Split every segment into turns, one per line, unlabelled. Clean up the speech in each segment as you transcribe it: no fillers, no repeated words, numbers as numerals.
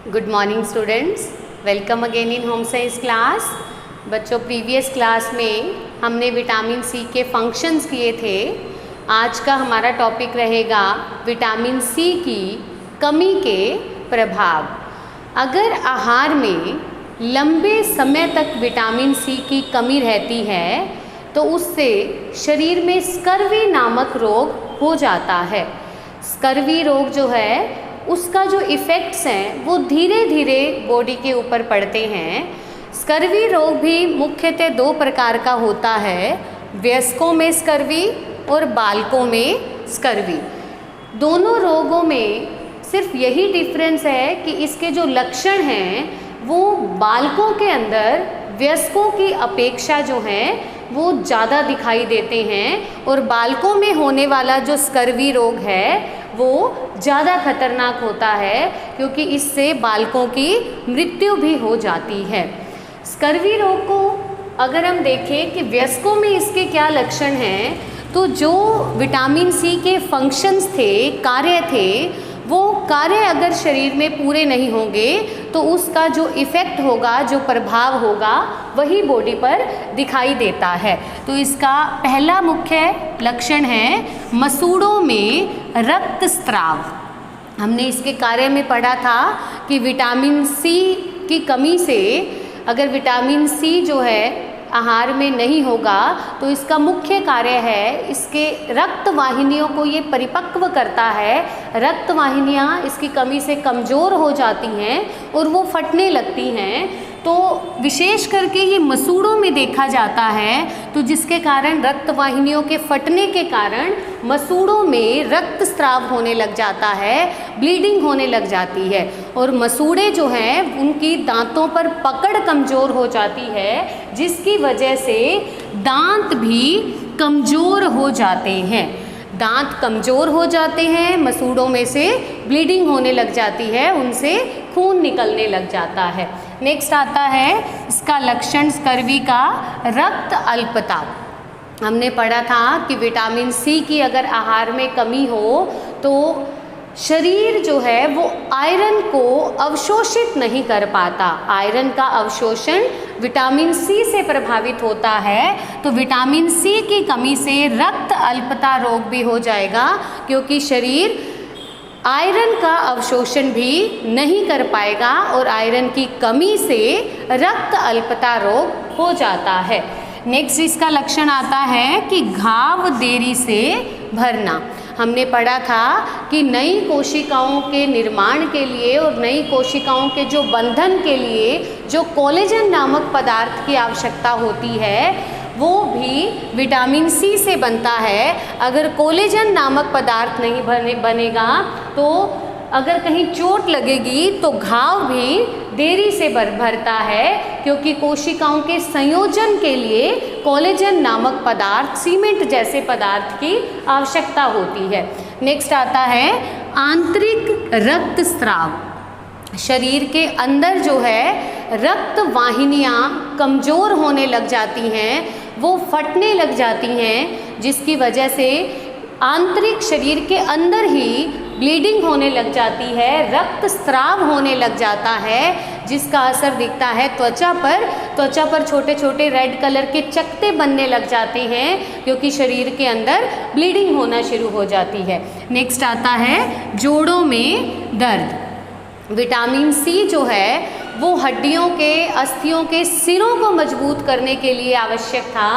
Good morning students, welcome again in home science class. बच्चों, previous class में हमने vitamin C के functions किए थे। आज का हमारा टॉपिक रहेगा विटामिन सी की कमी के प्रभाव। अगर आहार में लंबे समय तक विटामिन सी की कमी रहती है तो उससे शरीर में स्कर्वी नामक रोग हो जाता है। स्कर्वी रोग जो है उसका जो इफ़ेक्ट्स हैं वो धीरे धीरे बॉडी के ऊपर पड़ते हैं। स्कर्वी रोग भी मुख्यतः दो प्रकार का होता है, वयस्कों में स्कर्वी और बालकों में स्कर्वी। दोनों रोगों में सिर्फ यही डिफरेंस है कि इसके जो लक्षण हैं वो बालकों के अंदर वयस्कों की अपेक्षा जो हैं वो ज़्यादा दिखाई देते हैं, और बालकों में होने वाला जो स्कर्वी रोग है वो ज़्यादा खतरनाक होता है क्योंकि इससे बालकों की मृत्यु भी हो जाती है। स्कर्वी रोग को अगर हम देखें कि वयस्कों में इसके क्या लक्षण हैं, तो जो विटामिन सी के फंक्शंस थे, कार्य थे, वो कार्य अगर शरीर में पूरे नहीं होंगे तो उसका जो इफ़ेक्ट होगा, जो प्रभाव होगा, वही बॉडी पर दिखाई देता है। तो इसका पहला मुख्य लक्षण है मसूड़ों में रक्तस्राव। हमने इसके कार्य में पढ़ा था कि विटामिन सी की कमी से, अगर विटामिन सी जो है आहार में नहीं होगा तो इसका मुख्य कार्य है इसके रक्त वाहिनियों को ये परिपक्व करता है। रक्त वाहिनियाँ इसकी कमी से कमज़ोर हो जाती हैं और वो फटने लगती हैं। तो विशेष करके ये मसूड़ों में देखा जाता है, तो जिसके कारण रक्त वाहिनियों के फटने के कारण मसूड़ों में रक्तस्राव होने लग जाता है, ब्लीडिंग होने लग जाती है, और मसूड़े जो हैं उनकी दांतों पर पकड़ कमज़ोर हो जाती है, जिसकी वजह से दांत भी कमज़ोर हो जाते हैं। दांत कमज़ोर हो जाते हैं, मसूड़ों में से ब्लीडिंग होने लग जाती है, उनसे खून निकलने लग जाता है। नेक्स्ट आता है इसका लक्षण स्कर्वी का रक्त अल्पता। हमने पढ़ा था कि विटामिन सी की अगर आहार में कमी हो तो शरीर जो है वो आयरन को अवशोषित नहीं कर पाता। आयरन का अवशोषण विटामिन सी से प्रभावित होता है। तो विटामिन सी की कमी से रक्त अल्पता रोग भी हो जाएगा, क्योंकि शरीर आयरन का अवशोषण भी नहीं कर पाएगा और आयरन की कमी से रक्त अल्पता रोग हो जाता है। नेक्स्ट इसका लक्षण आता है कि घाव देरी से भरना। हमने पढ़ा था कि नई कोशिकाओं के निर्माण के लिए और नई कोशिकाओं के जो बंधन के लिए जो कोलेजन नामक पदार्थ की आवश्यकता होती है वो भी विटामिन सी से बनता है। अगर कोलेजन नामक पदार्थ नहीं बनेगा तो अगर कहीं चोट लगेगी तो घाव भी देरी से भरता है, क्योंकि कोशिकाओं के संयोजन के लिए कोलेजन नामक पदार्थ, सीमेंट जैसे पदार्थ की आवश्यकता होती है। नेक्स्ट आता है आंतरिक रक्तस्राव। शरीर के अंदर जो है रक्त वाहिनियाँ कमज़ोर होने लग जाती हैं, वो फटने लग जाती हैं, जिसकी वजह से आंतरिक शरीर के अंदर ही ब्लीडिंग होने लग जाती है, रक्तस्राव होने लग जाता है, जिसका असर दिखता है त्वचा पर। त्वचा पर छोटे छोटे रेड कलर के चकत्ते बनने लग जाते हैं, क्योंकि शरीर के अंदर ब्लीडिंग होना शुरू हो जाती है। नेक्स्ट आता है जोड़ों में दर्द। विटामिन सी जो है वो हड्डियों के, अस्थियों के सिरों को मजबूत करने के लिए आवश्यक था।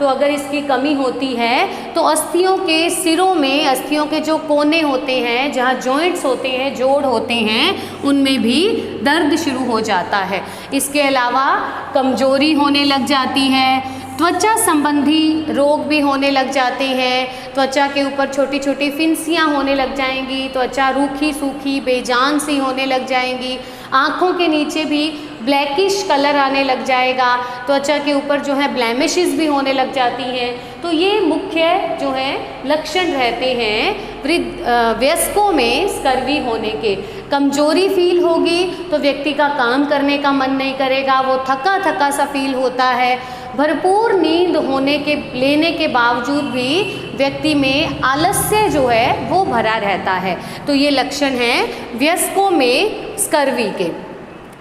तो अगर इसकी कमी होती है तो अस्थियों के सिरों में, अस्थियों के जो कोने होते हैं, जहाँ जॉइंट्स होते हैं, जोड़ होते हैं, उनमें भी दर्द शुरू हो जाता है। इसके अलावा कमजोरी होने लग जाती है, त्वचा संबंधी रोग भी होने लग जाते हैं। त्वचा के ऊपर छोटी छोटी फिंसियाँ होने लग जाएंगी, त्वचा रूखी सूखी बेजान सी होने लग जाएंगी, आँखों के नीचे भी ब्लैकिश कलर आने लग जाएगा, त्वचा के ऊपर जो है ब्लैमिशेस भी होने लग जाती हैं। तो ये मुख्य जो है लक्षण रहते हैं वयस्कों में स्कर्वी होने के। कमजोरी फील होगी तो व्यक्ति का काम करने का मन नहीं करेगा, वो थका थका सा फील होता है। भरपूर नींद लेने के बावजूद भी व्यक्ति में आलस्य जो है वो भरा रहता है। तो ये लक्षण हैं वयस्कों में स्कर्वी के।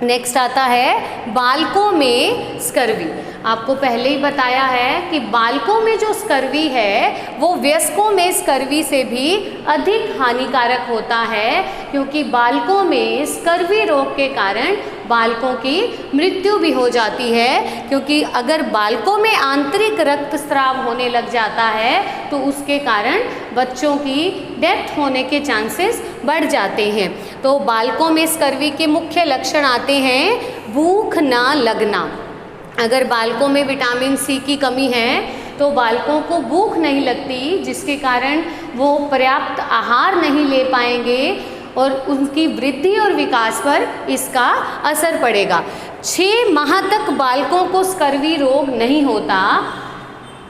नेक्स्ट आता है बालकों में स्कर्वी। आपको पहले ही बताया है कि बालकों में जो स्कर्वी है वो वयस्कों में स्कर्वी से भी अधिक हानिकारक होता है, क्योंकि बालकों में स्कर्वी रोग के कारण बालकों की मृत्यु भी हो जाती है। क्योंकि अगर बालकों में आंतरिक रक्तस्राव होने लग जाता है तो उसके कारण बच्चों की डेथ होने के चांसेस बढ़ जाते हैं। तो बालकों में स्कर्वी के मुख्य लक्षण आते हैं भूख ना लगना। अगर बालकों में विटामिन सी की कमी है तो बालकों को भूख नहीं लगती, जिसके कारण वो पर्याप्त आहार नहीं ले पाएंगे और उनकी वृद्धि और विकास पर इसका असर पड़ेगा। 6 माह तक बालकों को स्कर्वी रोग नहीं होता।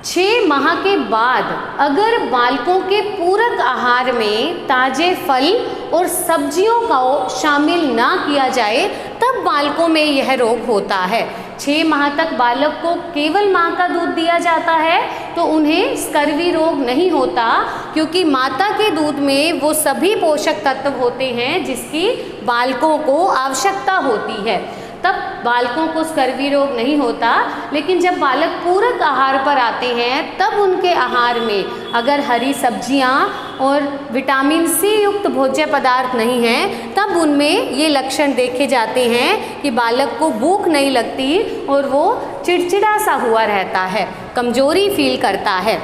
6 माह के बाद अगर बालकों के पूरक आहार में ताजे फल और सब्जियों का शामिल ना किया जाए तब बालकों में यह रोग होता है। 6 माह तक बालक को केवल माँ का दूध दिया जाता है तो उन्हें स्कर्वी रोग नहीं होता, क्योंकि माता के दूध में वो सभी पोषक तत्व होते हैं जिसकी बालकों को आवश्यकता होती है, तब बालकों को स्कर्वी रोग नहीं होता। लेकिन जब बालक पूरक आहार पर आते हैं तब उनके आहार में अगर हरी सब्जियां और विटामिन सी युक्त भोज्य पदार्थ नहीं हैं तब उनमें ये लक्षण देखे जाते हैं कि बालक को भूख नहीं लगती और वो चिड़चिड़ा सा हुआ रहता है, कमजोरी फील करता है।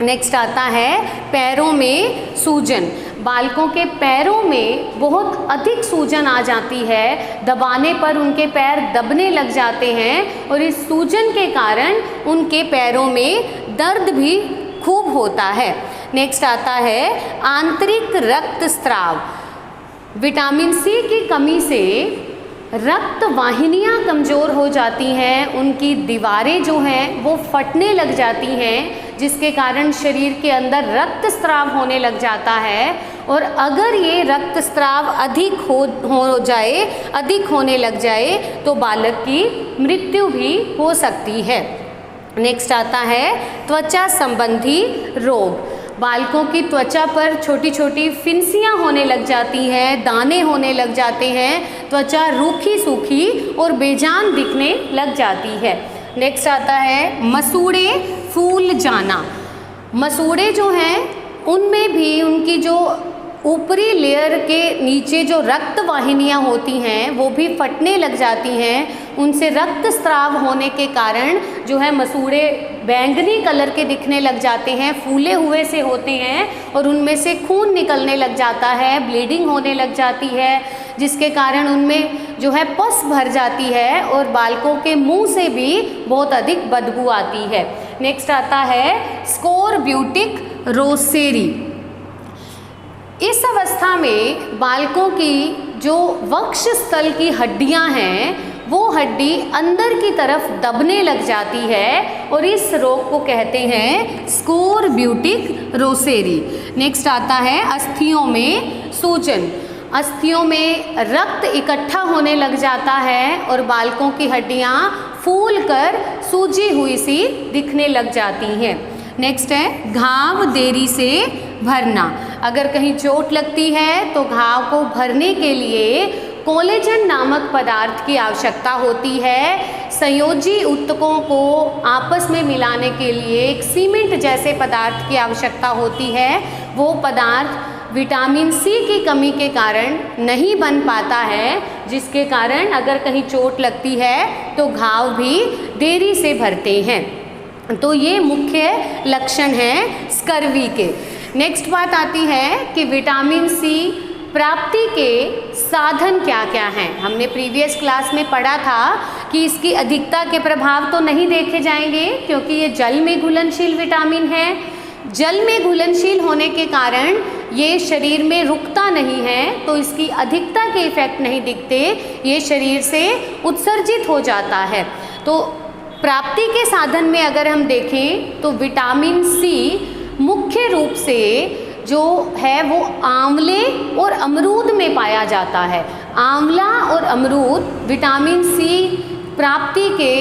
नेक्स्ट आता है पैरों में सूजन। बालकों के पैरों में बहुत अधिक सूजन आ जाती है, दबाने पर उनके पैर दबने लग जाते हैं और इस सूजन के कारण उनके पैरों में दर्द भी खूब होता है। नेक्स्ट आता है आंतरिक रक्तस्राव। विटामिन सी की कमी से रक्त वाहिनियाँ कमज़ोर हो जाती हैं, उनकी दीवारें जो हैं वो फटने लग जाती हैं, जिसके कारण शरीर के अंदर रक्तस्राव होने लग जाता है। और अगर ये रक्तस्राव अधिक होने लग जाए तो बालक की मृत्यु भी हो सकती है। नेक्स्ट आता है त्वचा संबंधी रोग। बालकों की त्वचा पर छोटी छोटी फिंसियाँ होने लग जाती हैं, दाने होने लग जाते हैं, त्वचा रूखी सूखी और बेजान दिखने लग जाती है। नेक्स्ट आता है मसूड़े फूल जाना। मसूड़े जो हैं उनमें भी उनकी जो ऊपरी लेयर के नीचे जो रक्त वाहिनियाँ होती हैं वो भी फटने लग जाती हैं, उनसे रक्तस्राव होने के कारण जो है मसूड़े बैंगनी कलर के दिखने लग जाते हैं, फूले हुए से होते हैं और उनमें से खून निकलने लग जाता है, ब्लीडिंग होने लग जाती है, जिसके कारण उनमें जो है पस भर जाती है और बालकों के मुंह से भी बहुत अधिक बदबू आती है। नेक्स्ट आता है स्कोरब्यूटिक रोसेरी। इस अवस्था में बालकों की जो वक्ष स्थल की हड्डियां हैं वो हड्डी अंदर की तरफ दबने लग जाती है और इस रोग को कहते हैं स्कोरब्यूटिक रोसेरी। नेक्स्ट आता है अस्थियों में सूजन। अस्थियों में रक्त इकट्ठा होने लग जाता है और बालकों की हड्डियां फूलकर सूजी हुई सी दिखने लग जाती हैं। नेक्स्ट है घाव देरी से भरना। अगर कहीं चोट लगती है तो घाव को भरने के लिए कोलेजन नामक पदार्थ की आवश्यकता होती है। संयोजी ऊतकों को आपस में मिलाने के लिए एक सीमेंट जैसे पदार्थ की आवश्यकता होती है। वो पदार्थ विटामिन सी की कमी के कारण नहीं बन पाता है, जिसके कारण अगर कहीं चोट लगती है तो घाव भी देरी से भरते हैं। तो ये मुख्य लक्षण हैं स्कर्वी के। नेक्स्ट बात आती है कि विटामिन सी प्राप्ति के साधन क्या क्या हैं। हमने प्रीवियस क्लास में पढ़ा था कि इसकी अधिकता के प्रभाव तो नहीं देखे जाएंगे क्योंकि ये जल में घुलनशील विटामिन है। जल में घुलनशील होने के कारण ये शरीर में रुकता नहीं है, तो इसकी अधिकता के इफेक्ट नहीं दिखते, ये शरीर से उत्सर्जित हो जाता है। तो प्राप्ति के साधन में अगर हम देखें तो विटामिन सी मुख्य रूप से जो है वो आंवले और अमरूद में पाया जाता है। आंवला और अमरूद विटामिन सी प्राप्ति के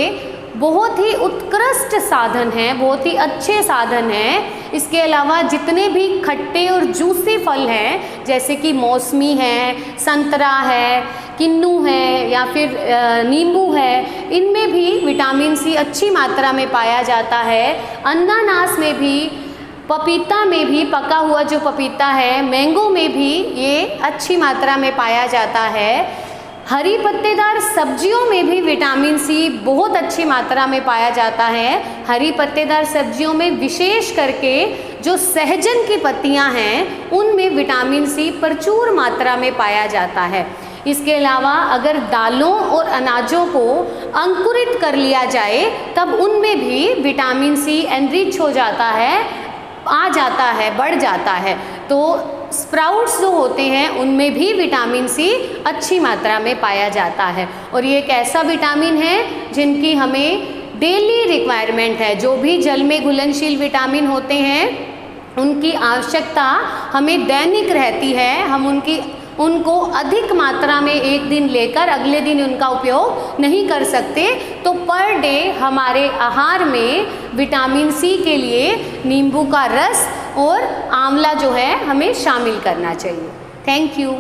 बहुत ही उत्कृष्ट साधन हैं, बहुत ही अच्छे साधन हैं। इसके अलावा जितने भी खट्टे और जूसी फल हैं, जैसे कि मौसमी है, संतरा है, किन्नू है या फिर नींबू है, इनमें भी विटामिन सी अच्छी मात्रा में पाया जाता है। अनानास में भी, पपीता में भी, पका हुआ जो पपीता है, मैंगो में भी ये अच्छी मात्रा में पाया जाता है। हरी पत्तेदार सब्जियों में भी विटामिन सी बहुत अच्छी मात्रा में पाया जाता है। हरी पत्तेदार सब्जियों में विशेष करके जो सहजन की पत्तियां हैं, उनमें विटामिन सी प्रचुर मात्रा में पाया जाता है। इसके अलावा अगर दालों और अनाजों को अंकुरित कर लिया जाए, तब उनमें भी विटामिन सी एनरिच हो जाता है, आ जाता है, बढ़ जाता है। तो स्प्राउट्स जो होते हैं उनमें भी विटामिन सी अच्छी मात्रा में पाया जाता है। और ये एक ऐसा विटामिन है जिनकी हमें डेली रिक्वायरमेंट है। जो भी जल में घुलनशील विटामिन होते हैं उनकी आवश्यकता हमें दैनिक रहती है। हम उनको अधिक मात्रा में एक दिन लेकर अगले दिन उनका उपयोग नहीं कर सकते। तो पर डे हमारे आहार में विटामिन सी के लिए नींबू का रस और आंवला जो है हमें शामिल करना चाहिए। Thank you.